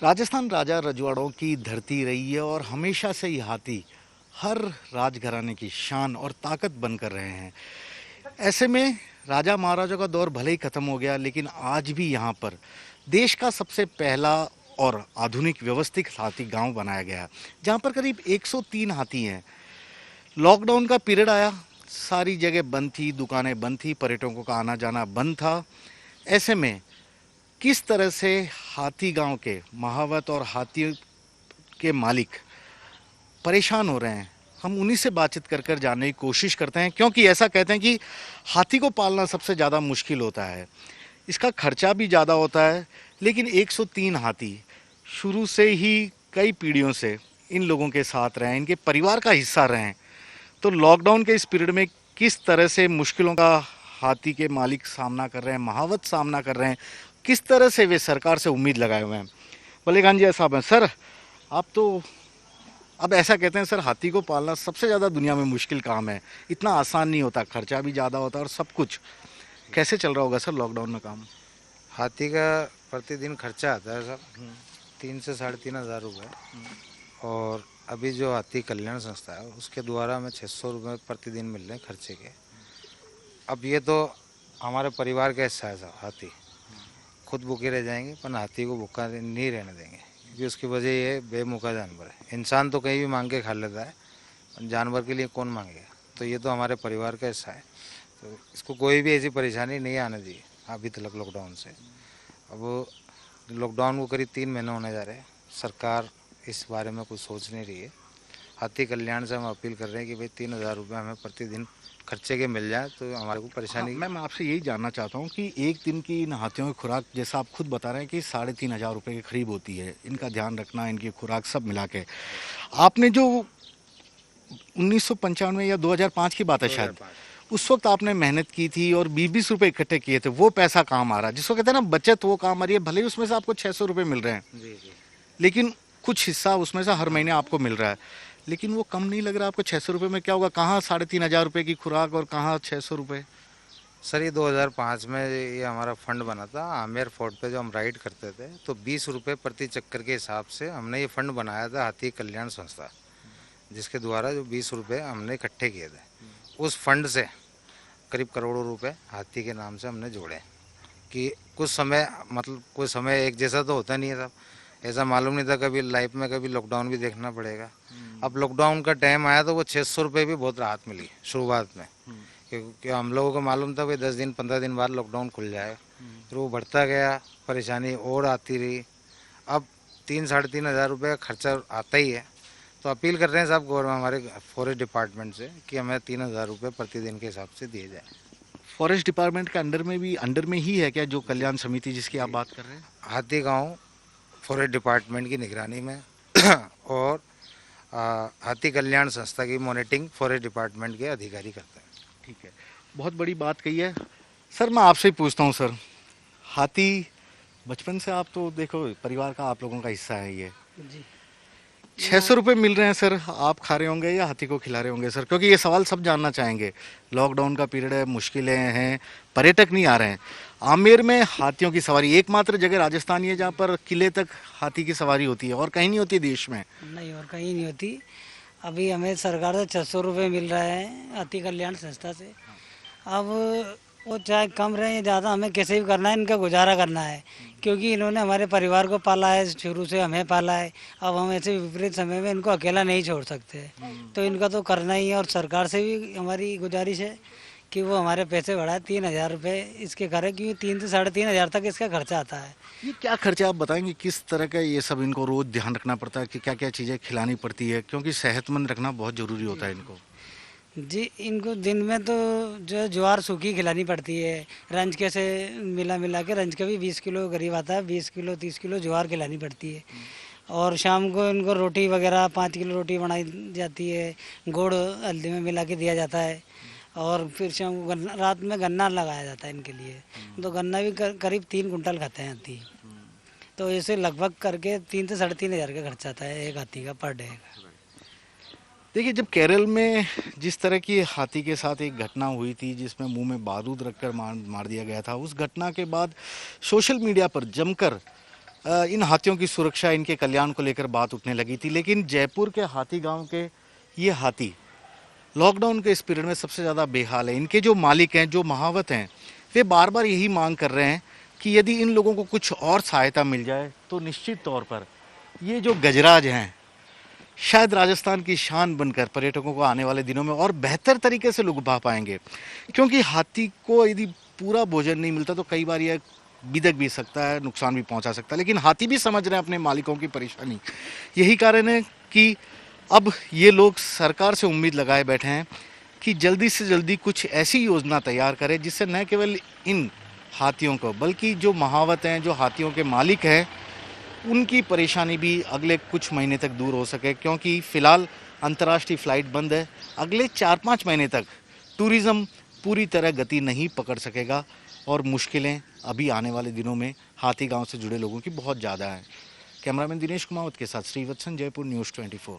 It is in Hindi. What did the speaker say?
राजस्थान राजा रजवाड़ों की धरती रही है और हमेशा से ही हाथी हर राजघराने की शान और ताकत बनकर रहे हैं। ऐसे में राजा महाराजा का दौर भले ही खत्म हो गया, लेकिन आज भी यहाँ पर देश का सबसे पहला और आधुनिक व्यवस्थित हाथी गांव बनाया गया, जहाँ पर करीब 103 हाथी हैं। लॉकडाउन का पीरियड आया, सारी जगह बंद थी, दुकानें बंद थी, पर्यटकों का आना जाना बंद था। ऐसे में किस तरह से हाथी गांव के महावत और हाथी के मालिक परेशान हो रहे हैं, हम उन्हीं से बातचीत कर कर जानने की कोशिश करते हैं। क्योंकि ऐसा कहते हैं कि हाथी को पालना सबसे ज़्यादा मुश्किल होता है, इसका खर्चा भी ज़्यादा होता है। लेकिन 103 हाथी शुरू से ही कई पीढ़ियों से इन लोगों के साथ रहे हैं, इनके परिवार का हिस्सा रहे हैं। तो लॉकडाउन के इस पीरियड में किस तरह से मुश्किलों का हाथी के मालिक सामना कर रहे हैं, महावत सामना कर रहे हैं, किस तरह से वे सरकार से उम्मीद लगाए हुए हैं। बल्लेखान जी साहब हैं सर, आप तो अब ऐसा कहते हैं सर, हाथी को पालना सबसे ज़्यादा दुनिया में मुश्किल काम है, इतना आसान नहीं होता, खर्चा भी ज़्यादा होता है और सब कुछ। कैसे चल रहा होगा सर लॉकडाउन में काम? हाथी का प्रतिदिन खर्चा आता है सर 3 से 3,500 रुपये। और अभी जो हाथी कल्याण संस्था है उसके द्वारा हमें 600 रुपये प्रतिदिन मिल रहे हैं खर्चे के। अब ये तो हमारे परिवार का हिस्सा है सर। हाथी खुद भूखे रह जाएंगे पर हाथी को भूखा नहीं रहने देंगे, क्योंकि उसकी वजह ये बेमुखा जानवर है। इंसान तो कहीं भी मांग के खा लेता है, जानवर के लिए कौन मांगेगा। तो ये तो हमारे परिवार का हिस्सा है, तो इसको कोई भी ऐसी परेशानी नहीं आने दी अभी तक लॉकडाउन से। अब लॉकडाउन को करीब 3 महीने होने जा रहे हैं, सरकार इस बारे में कुछ सोच नहीं रही है। हाथी कल्याण से हम अपील कर रहे हैं कि भाई 3,000 रुपये हमें प्रतिदिन खर्चे के मिल जाए तो हमारे को परेशानी। मैं आपसे यही जानना चाहता हूँ कि एक दिन की इन हाथियों की खुराक, जैसा आप खुद बता रहे हैं कि 3,500 रुपये के करीब होती है, इनका ध्यान रखना, इनकी खुराक सब मिला के। आपने जो 1995 या 2005 की बात है शायद, उस वक्त आपने मेहनत की थी और 20-20 रुपए इकट्ठे किए थे, वो पैसा काम आ रहा है, जिसको कहते हैं ना बचत, वो काम आ रही है। भले ही उसमें से आपको 600 रुपये मिल रहे हैं, जी जी। लेकिन कुछ हिस्सा उसमें से हर महीने आपको मिल रहा है, लेकिन वो कम नहीं लग रहा आपको। 600 रुपये में क्या होगा? कहाँ 3,500 रुपये की खुराक और कहाँ 600 रुपये? सर ये 2005 में ये हमारा फंड बना था आमेर फोर्ट पे, जो हम राइड करते थे तो 20 रुपये प्रति चक्कर के हिसाब से हमने ये फंड बनाया था हाथी कल्याण संस्था, जिसके द्वारा जो 20 रुपये हमने इकट्ठे किए थे, उस फंड से करीब करोड़ों रुपए हाथी के नाम से हमने जोड़े। कि कुछ समय मतलब कुछ समय एक जैसा तो होता नहीं है साहब, ऐसा मालूम नहीं था कभी लाइफ में कभी लॉकडाउन भी देखना पड़ेगा। अब लॉकडाउन का टाइम आया तो वो 600 रुपये भी बहुत राहत मिली शुरुआत में, क्योंकि हम लोगों को मालूम था भाई 10 दिन 15 दिन बाद लॉकडाउन खुल जाएगा। फिर वो बढ़ता गया, परेशानी और आती रही। अब 3-3,500 रुपये का खर्चा आता ही है। तो अपील कर रहे हैं साहब गवर्नमेंट हमारे फॉरेस्ट डिपार्टमेंट से कि हमें 3,000 रुपये प्रतिदिन के हिसाब से दिए जाए। फॉरेस्ट डिपार्टमेंट के अंडर में ही है क्या जो कल्याण समिति जिसकी आप बात कर रहे हैं? हाथी गांव फॉरेस्ट डिपार्टमेंट की निगरानी में और हाथी कल्याण संस्था की मॉनिटरिंग फॉरेस्ट डिपार्टमेंट के अधिकारी करते हैं। ठीक है, बहुत बड़ी बात कही है सर। मैं आपसे ही पूछता हूँ सर, हाथी बचपन से आप तो देखो परिवार का, आप लोगों का हिस्सा है ये जी। 600 रुपये मिल रहे हैं सर, आप खा रहे होंगे या हाथी को खिला रहे होंगे सर? क्योंकि ये सवाल सब जानना चाहेंगे। लॉकडाउन का पीरियड है, मुश्किलें हैं, पर्यटक नहीं आ रहे हैं। आमेर में हाथियों की सवारी एकमात्र जगह राजस्थान है जहाँ पर किले तक हाथी की सवारी होती है, और कहीं नहीं होती देश में। नहीं, और कहीं नहीं होती। अभी हमें सरकार से 600 रुपये मिल रहा है हाथी कल्याण संस्था से। अब वो चाहे कम रहे या ज़्यादा, हमें कैसे भी करना है, इनका गुजारा करना है, क्योंकि इन्होंने हमारे परिवार को पाला है, शुरू से हमें पाला है। अब हम ऐसे विपरीत समय में इनको अकेला नहीं छोड़ सकते, तो इनका तो करना ही है। और सरकार से भी हमारी गुजारिश है कि वो हमारे पैसे बढ़ाए, 3,000 रुपये इसके करें, क्योंकि 3 से 3,500 तक इसका खर्चा आता है। ये क्या खर्चा आप बताएंगे, किस तरह का ये सब इनको रोज ध्यान रखना पड़ता है कि क्या क्या चीज़ें खिलानी पड़ती है, क्योंकि सेहतमंद रखना बहुत ज़रूरी होता है इनको। जी, इनको दिन में तो जो है ज्वार सूखी खिलानी पड़ती है, रंज के से मिला मिला के रंज का भी 20 किलो करीब आता है, 20 किलो 30 किलो ज्वार खिलानी पड़ती है। और शाम को इनको रोटी वगैरह 5 किलो रोटी बनाई जाती है, गुड़ हल्दी में मिला के दिया जाता है। और फिर शाम को गन्ना, रात में गन्ना लगाया जाता है इनके लिए, तो गन्ना भी करीब 3 कुंटल खाते हैं हाथी। तो इसे लगभग करके 3 से 3,500 का खर्चा आता है एक हाथी का पर डे का। देखिए, जब केरल में जिस तरह की हाथी के साथ एक घटना हुई थी जिसमें मुंह में बारूद रखकर मार दिया गया था, उस घटना के बाद सोशल मीडिया पर जमकर इन हाथियों की सुरक्षा, इनके कल्याण को लेकर बात उठने लगी थी। लेकिन जयपुर के हाथी गांव के ये हाथी लॉकडाउन के इस पीरियड में सबसे ज़्यादा बेहाल है। इनके जो मालिक हैं, जो महावत हैं, वे बार बार यही मांग कर रहे हैं कि यदि इन लोगों को कुछ और सहायता मिल जाए तो निश्चित तौर पर ये जो गजराज हैं शायद राजस्थान की शान बनकर पर्यटकों को आने वाले दिनों में और बेहतर तरीके से लुभा पाएंगे। क्योंकि हाथी को यदि पूरा भोजन नहीं मिलता तो कई बार यह बिदक भी सकता है, नुकसान भी पहुंचा सकता है। लेकिन हाथी भी समझ रहे हैं अपने मालिकों की परेशानी। यही कारण है कि अब ये लोग सरकार से उम्मीद लगाए बैठे हैं कि जल्दी से जल्दी कुछ ऐसी योजना तैयार करे जिससे न केवल इन हाथियों को बल्कि जो महावत हैं, जो हाथियों के मालिक हैं, उनकी परेशानी भी अगले कुछ महीने तक दूर हो सके। क्योंकि फ़िलहाल अंतर्राष्ट्रीय फ़्लाइट बंद है। अगले 4-5 महीने तक टूरिज़्म पूरी तरह गति नहीं पकड़ सकेगा और मुश्किलें अभी आने वाले दिनों में हाथी गांव से जुड़े लोगों की बहुत ज़्यादा हैं। कैमरामैन दिनेश कुमावत के साथ श्रीवत्सन, जयपुर न्यूज़ 24।